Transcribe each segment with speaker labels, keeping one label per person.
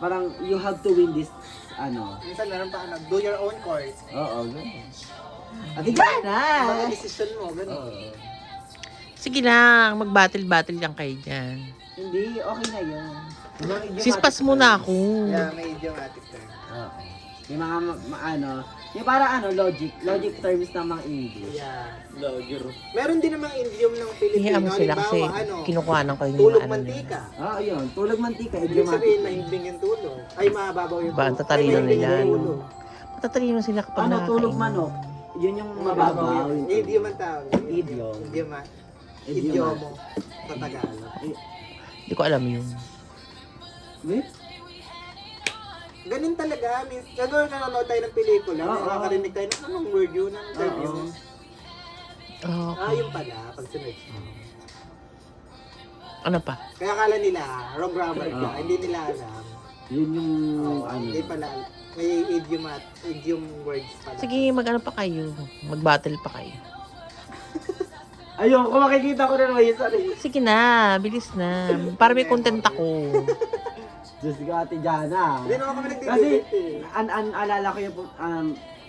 Speaker 1: parang you have to win this, ano.
Speaker 2: Minsan meron pa do your own course.
Speaker 1: Oo, gano'n. At ikaw na!
Speaker 2: Mga decision mo, gano'n.
Speaker 1: Oo.
Speaker 3: Sige lang, mag-battle-battle lang kayo dyan.
Speaker 1: Hindi, okay na yun. Yung mga idiomatic
Speaker 3: Sispas muna
Speaker 1: terms.
Speaker 3: ako.
Speaker 2: Yeah, may idiomatic term.
Speaker 1: Oo. Yung mga, ano, yung para ano, logic terms ng mga English.
Speaker 2: Yeah.
Speaker 4: Logger.
Speaker 2: Meron din namang idiom ng Pilipino.
Speaker 3: Hihiya mo sila kasi
Speaker 2: Halimbawa,
Speaker 3: kinukuhanan ko yung
Speaker 2: tulog
Speaker 3: ano nila.
Speaker 2: mantika.
Speaker 1: Yun. Tulog mantika,
Speaker 2: Ibig
Speaker 1: idiomatic
Speaker 2: sabihin,
Speaker 1: term.
Speaker 2: mahimbing yung tulog. Ay, mababaw yung
Speaker 3: Ba, ang
Speaker 2: tulog.
Speaker 3: tatalino
Speaker 2: Ay, mahimbing
Speaker 3: nila,
Speaker 2: yung
Speaker 3: no?
Speaker 2: tulog.
Speaker 3: Matatalino sila kapag
Speaker 1: Ano, tulog
Speaker 3: nakakain.
Speaker 1: manok. Yun yung mababaw.
Speaker 2: Yung idiom ang tawag.
Speaker 1: Idiom.
Speaker 2: Idiomo. Sa Tagalog.
Speaker 3: Hindi ko alam yun.
Speaker 1: Wait?
Speaker 2: Ganun talaga. Siguro nanonood tayo ng pelikula.
Speaker 1: Oo.
Speaker 2: Nakakarinig tayo ng anong word yun. Anong term
Speaker 1: Oo.
Speaker 2: yun.
Speaker 3: Okay.
Speaker 2: Yung pala. Pag sunod.
Speaker 3: Ano pa?
Speaker 2: Kaya akala nila, wrong grammar ka.
Speaker 1: Oo.
Speaker 2: Hindi nila alam.
Speaker 1: Yun yung, ano.
Speaker 2: Hindi pala. May idiom words pala.
Speaker 3: Sige, mag-ano pa kayo. Mag-battle pa kayo.
Speaker 1: Ayun, kung makikita ko na naman yung sarili.
Speaker 3: Sige na, bilis na. Para may content ako.
Speaker 1: Diyos ko, Ate Jana.
Speaker 2: Hindi naman kami
Speaker 1: Kasi,
Speaker 2: nagdidebate eh.
Speaker 1: alala ko yung,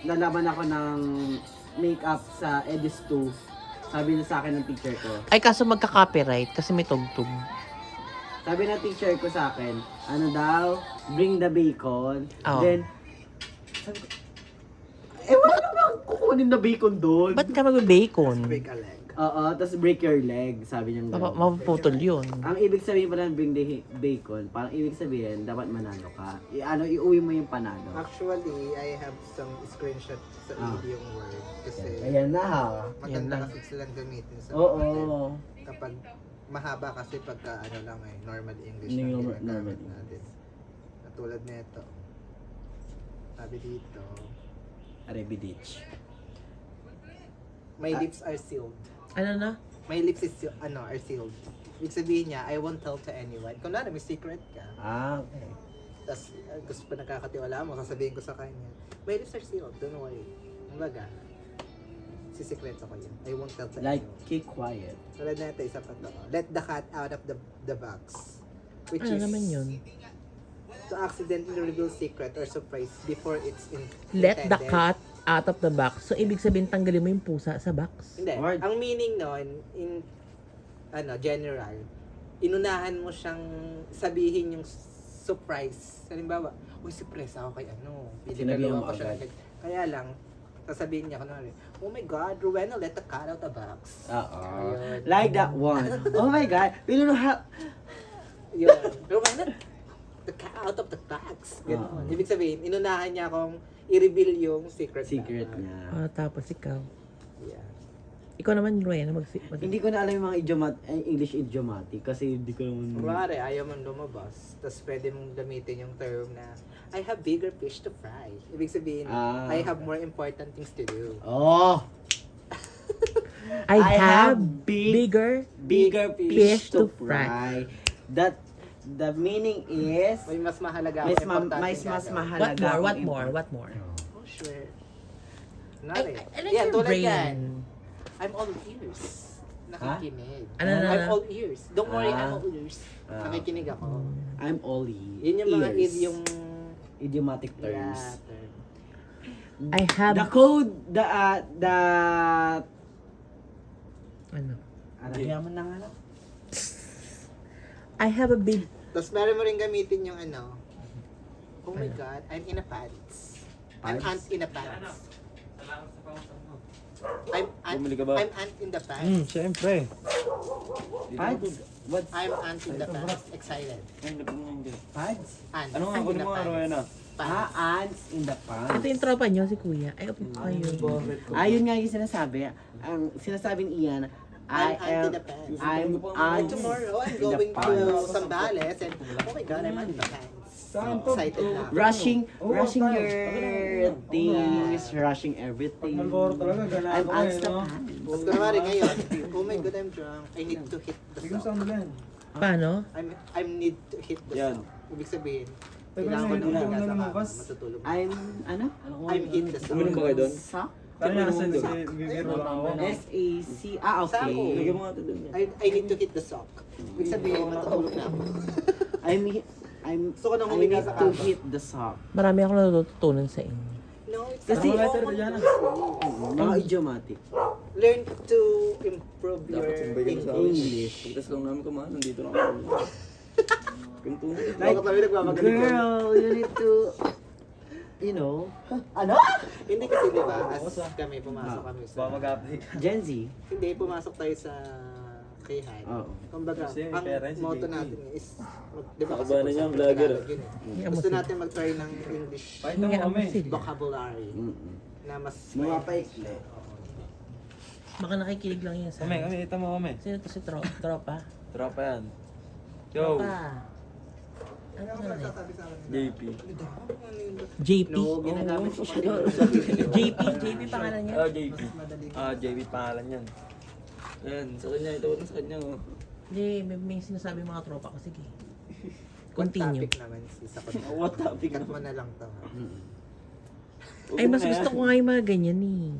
Speaker 1: lalaban ako ng makeup sa Edis 2. Sabi na sa akin ng teacher ko.
Speaker 3: Ay, kaso magka-copyright kasi may tugtog.
Speaker 1: Sabi ng teacher ko sa akin, ano daw, bring the bacon.
Speaker 3: Oo.
Speaker 1: Then, sabi ko, wala naman kukunin na bacon doon.
Speaker 3: Ba't ka mag-bacon?
Speaker 2: Break a leg.
Speaker 1: Oo, tapos break your leg, sabi niya.
Speaker 3: Mapuputol yun.
Speaker 1: Ang ibig sabihin pala ng bring the bacon, parang ibig sabihin, dapat manalo ka. Iuwi mo yung panalo.
Speaker 2: Actually, I have some screenshot sa idiom word. Kasi
Speaker 1: Ayan na ha.
Speaker 3: Yan
Speaker 2: maganda
Speaker 3: na.
Speaker 2: kasi silang gamitin sa
Speaker 1: Oo.
Speaker 2: content. Kapag mahaba kasi pagka ano lang eh, normal English lang
Speaker 1: Normal
Speaker 2: ginagamit
Speaker 1: English.
Speaker 2: natin. Katulad nito. Sabi dito,
Speaker 1: Arebidich.
Speaker 2: my lips are sealed.
Speaker 3: Ano na?
Speaker 2: My lips is are sealed. Ibig sabihin niya, I won't tell to anyone. Kung may secret ka,
Speaker 1: Okay.
Speaker 2: tapos gusto pa nakakatiwala mo, sasabihin ko sa kanya, my lips are sealed, don't worry. Kumbaga, sisikreto ko yun. I won't tell to
Speaker 1: Like,
Speaker 2: anyone.
Speaker 1: keep quiet.
Speaker 2: Tulad na ito, isa pa to. Let the cat out of the box. Which
Speaker 3: Ano
Speaker 2: is
Speaker 3: naman yun?
Speaker 2: to accidentally reveal secret or surprise before it's
Speaker 3: Let the
Speaker 2: intended.
Speaker 3: cat out of the box. So, ibig sabihin, tanggalin mo yung pusa sa box.
Speaker 2: Hindi.
Speaker 1: Word.
Speaker 2: Ang meaning nun, in general, inunahan mo siyang sabihin yung surprise. Halimbawa, uy, surprise ako kay
Speaker 1: Sinabihan mo
Speaker 2: Pinagalawa ko siya
Speaker 1: agad.
Speaker 2: agad. Kaya lang, sasabihin niya, kunwari, oh my God, Rowena, let the cat out the box.
Speaker 1: Oo.
Speaker 2: Ayun.
Speaker 1: Like that one. Oh my God. We don't know how...
Speaker 2: Yun. Rowena, the cat out of the box. Ganun.
Speaker 1: Oo.
Speaker 2: Ibig sabihin, inunahan niya akong i-reveal yung secret.
Speaker 1: Secret
Speaker 2: na.
Speaker 1: niya.
Speaker 3: Tapos ikaw.
Speaker 2: Yeah.
Speaker 3: Ikaw naman, Rowena,
Speaker 1: Hindi ko na alam yung mga English idiomatic kasi hindi ko naman...
Speaker 2: Kunwari, ayaw mong lumabas, tapos pwede mong gamitin yung term na, I have bigger fish to fry. Ibig sabihin, I have more important things to do.
Speaker 1: Oh!
Speaker 3: I have
Speaker 1: bigger fish to fry. That the meaning is
Speaker 2: May mas mahalaga
Speaker 1: mas
Speaker 2: akong importante
Speaker 1: mas
Speaker 2: gagawin.
Speaker 1: mahalaga.
Speaker 3: What more?
Speaker 2: Oh, sure.
Speaker 3: I
Speaker 2: Kunwari,
Speaker 3: like
Speaker 2: yan,
Speaker 3: your
Speaker 2: tulad
Speaker 3: brain.
Speaker 2: yan. I'm all ears. Nakikinig.
Speaker 3: Ano na?
Speaker 2: I'm all ears. Don't worry,
Speaker 1: Ah.
Speaker 2: I'm all ears. Nakikinig ako.
Speaker 1: I'm Ollie.
Speaker 2: Yun yung mga
Speaker 1: Ears.
Speaker 2: idiomatic
Speaker 1: Idiomatic terms.
Speaker 2: term.
Speaker 3: I have...
Speaker 1: The code, the
Speaker 3: Ano?
Speaker 1: Yaman na nga lang.
Speaker 3: I have a big...
Speaker 2: Tapos meron mo rin gamitin yung oh my God, I'm in a pants. I'm
Speaker 1: Pants?
Speaker 2: ant in a pants.
Speaker 4: Bumili ka ba?
Speaker 2: I'm ant in the pants.
Speaker 4: Syempre.
Speaker 1: Pads? What's
Speaker 2: I'm ant in the pants. Excited.
Speaker 4: Ay, nagpapangin ka.
Speaker 1: pads?
Speaker 2: Ant.
Speaker 4: Ano nga,
Speaker 2: in
Speaker 4: kunin
Speaker 2: the
Speaker 4: mo nga,
Speaker 2: pants.
Speaker 4: Rowena.
Speaker 1: Ah,
Speaker 2: Pants.
Speaker 1: ants in the pants.
Speaker 3: Ito yung tropa niyo, si Kuya. Ayun.
Speaker 1: Ayun nga yung sinasabi. Ang sinasabing iyan, I
Speaker 2: I'm ant in
Speaker 1: am,
Speaker 2: the pants.
Speaker 1: I'm
Speaker 2: And
Speaker 1: ants
Speaker 2: tomorrow, I'm
Speaker 1: in the
Speaker 2: going to
Speaker 1: pants.
Speaker 2: Sambales and oh my God, I'm ant in the pants. Excited na. ako.
Speaker 1: Rushing your things, rushing everything. I'm ants the pants.
Speaker 2: Tapos kunwari ngayon, oh my God, I'm drunk. I need to hit the sock.
Speaker 3: Paano?
Speaker 2: I need to hit the
Speaker 4: Yan.
Speaker 2: sock. Ibig sabihin, kailangan ko nang higa sa kama, matutulog.
Speaker 1: Ano?
Speaker 2: I'm hit the sock.
Speaker 4: Uminom ba kayo doon?
Speaker 1: Sock?
Speaker 4: Paano nasa doon?
Speaker 1: S-A-C.
Speaker 2: Sako.
Speaker 1: Okay.
Speaker 4: Lagyan mo nga ito doon.
Speaker 2: I need to hit the sock. Ibig sabihin, matutulog na ako.
Speaker 1: I'm
Speaker 2: Gusto ko nang
Speaker 1: I
Speaker 2: huminga
Speaker 1: need
Speaker 2: sa
Speaker 1: to
Speaker 2: kama.
Speaker 1: hit the sock.
Speaker 3: Marami ako natutunan sa inyo.
Speaker 2: No, it's
Speaker 1: Kasi-
Speaker 2: not
Speaker 4: letter,
Speaker 2: common
Speaker 4: Diana.
Speaker 2: phrase.
Speaker 1: Mga idiomatic.
Speaker 2: Learn to improve your
Speaker 4: Dapat sumbayan sa akin.
Speaker 1: English.
Speaker 4: Pagkas lang namin kumain, nandito lang ako. Ganito.
Speaker 2: Like, kami nagmamagaling.
Speaker 1: Girl, you need to, you know, ano?
Speaker 2: Hindi kasi di ba, as kami pumasok kami sa...
Speaker 4: Baka mag-apply ka.
Speaker 1: Gen Z.
Speaker 2: Hindi, pumasok tayo sa Kayhan.
Speaker 1: Oo.
Speaker 2: Kumbaga,
Speaker 4: Kasi may
Speaker 2: ang
Speaker 4: parents, si
Speaker 2: motto
Speaker 4: JP.
Speaker 2: natin is, di ba kasi
Speaker 4: Kabanan niya,
Speaker 2: sa
Speaker 4: vlogger.
Speaker 2: Tagalog yun eh.
Speaker 3: Hinga mo
Speaker 2: Gusto
Speaker 3: sila.
Speaker 2: natin mag-try ng English
Speaker 4: Pakita mo
Speaker 3: Hinga mo
Speaker 4: kami.
Speaker 3: sila.
Speaker 2: vocabulary na mas...
Speaker 1: Mga paikli.
Speaker 3: Baka nakikinig lang yan sa
Speaker 4: Kami, ito mo kami.
Speaker 3: Sino to si Tropa?
Speaker 4: Tropa yan. Yo,
Speaker 3: Tropa. Ano nga rin?
Speaker 4: JP.
Speaker 3: JP?
Speaker 2: No, ginagamit ko pa rin.
Speaker 3: JP pangalan niya?
Speaker 4: Ah, JP. Ah, JP pangalan yan. Yan, sa kanya, ito sa kanya. Oh.
Speaker 3: Hindi, may sinasabi mga tropa ko. Sige.
Speaker 2: One
Speaker 3: Continue.
Speaker 2: topic naman isa ko na.
Speaker 4: What topic
Speaker 2: Cut mo na lang to. ha?
Speaker 3: Ay, mas gusto ko nga yung mga ganyan eh.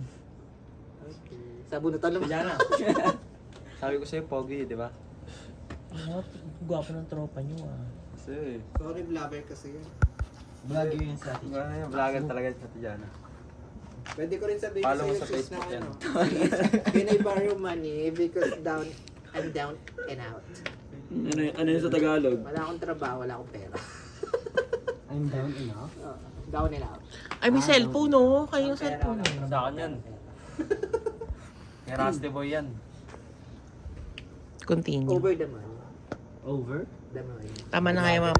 Speaker 2: Okay. Sa bunutan lang.
Speaker 4: Diana. Sabi ko sa'yo, Pogi, di ba?
Speaker 3: Ano, gwapo ng tropa niyo ah.
Speaker 4: Kasi,
Speaker 2: Sorry, vlogger kasi yun.
Speaker 1: Vlogger yun sa atin.
Speaker 4: ano yung vlogger talaga sa Diana.
Speaker 2: Pwede ko rin sabihin
Speaker 4: Follow mo
Speaker 2: sa'yo,
Speaker 4: sa
Speaker 2: sis, na
Speaker 4: Facebook yan.
Speaker 2: ano. Can I borrow money because I'm down and out.
Speaker 4: Ano yun sa Tagalog?
Speaker 2: Wala akong trabaho, wala akong pera.
Speaker 1: I'm down enough.
Speaker 2: Down and out.
Speaker 3: Ay, may cellphone no? Kayo yung
Speaker 2: Pera,
Speaker 3: cellphone
Speaker 2: wala
Speaker 3: no?
Speaker 2: akong
Speaker 4: Sa akin yan. May Rusty Boy yan.
Speaker 3: Continue.
Speaker 2: Over the money.
Speaker 1: Over?
Speaker 2: The money.
Speaker 3: Tama na nga yung mga